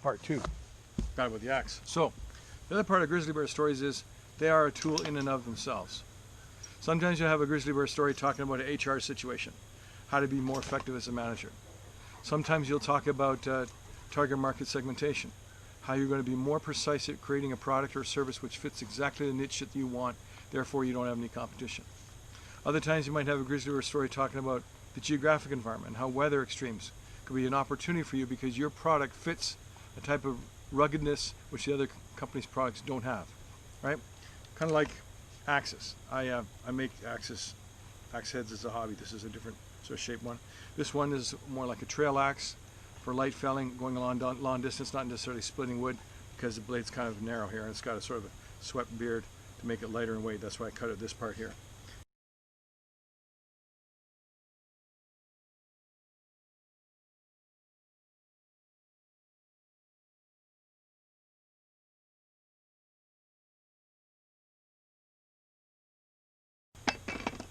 part 2. Got it with the axe. So, the other part of grizzly bear stories is they are a tool in and of themselves. Sometimes you'll have a grizzly bear story talking about an HR situation, how to be more effective as a manager. Sometimes you'll talk about target market segmentation, how you're going to be more precise at creating a product or service which fits exactly the niche that you want, therefore you don't have any competition. Other times you might have a grizzly bear story talking about the geographic environment and how weather extremes could be an opportunity for you because your product fits a type of ruggedness which the other company's products don't have, right? Kind of like axes. I make axe heads as a hobby. This is a different sort of shaped one. This one is more like a trail axe for light felling, going along long distance, not necessarily splitting wood because the blade's kind of narrow here and it's got a sort of a swept beard to make it lighter in weight. That's why I cut it this part here.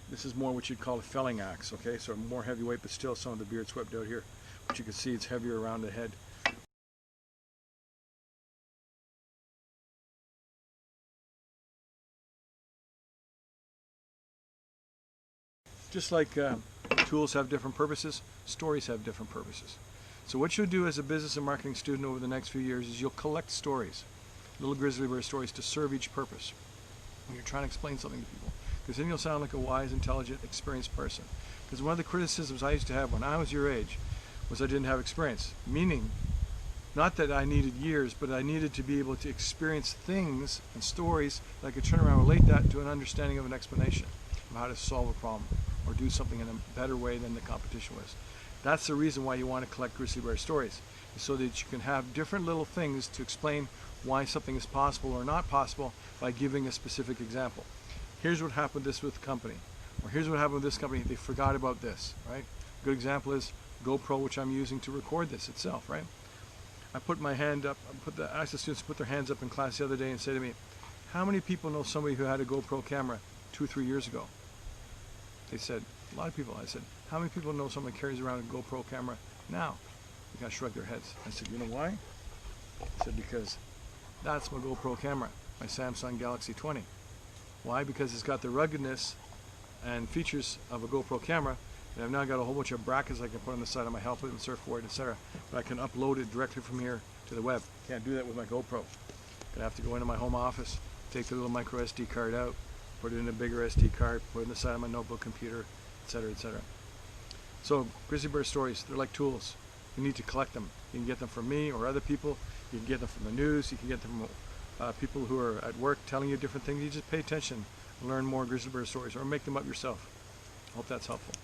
This is more what you'd call a felling axe, okay? So more heavyweight, but still some of the beard swept out here. But you can see it's heavier around the head. Just like tools have different purposes, stories have different purposes. So what you'll do as a business and marketing student over the next few years is you'll collect stories, little grizzly bear stories to serve each purpose when you're trying to explain something to people. Because then you'll sound like a wise, intelligent, experienced person. Because one of the criticisms I used to have when I was your age was I didn't have experience. Meaning, not that I needed years, but I needed to be able to experience things and stories that I could turn around and relate that to an understanding of an explanation of how to solve a problem or do something in a better way than the competition was. That's the reason why you want to collect grizzly bear stories, so that you can have different little things to explain why something is possible or not possible by giving a specific example. Here's what happened with this company, or here's what happened with this company, they forgot about this, right? A good example is GoPro, which I'm using to record this itself, right? I put my hand up, I asked the students to put their hands up in class the other day and say to me, how many people know somebody who had a GoPro camera 2 or 3 years ago? They said, a lot of people. I said, how many people know someone carries around a GoPro camera now? They kind of shrugged their heads. I said, you know why? I said, because that's my GoPro camera, my Samsung Galaxy 20. Why? Because it's got the ruggedness and features of a GoPro camera, and I've now got a whole bunch of brackets I can put on the side of my helmet and surfboard, etc. But I can upload it directly from here to the web. Can't do that with my GoPro. Gonna have to go into my home office, take the little micro SD card out, put it in a bigger SD card, put it in the side of my notebook computer, etc., etc. So grizzly bear stories, they're like tools. You need to collect them. You can get them from me or other people. You can get them from the news. You can get them from people who are at work telling you different things. You just pay attention and learn more grizzly bear stories or make them up yourself. I hope that's helpful.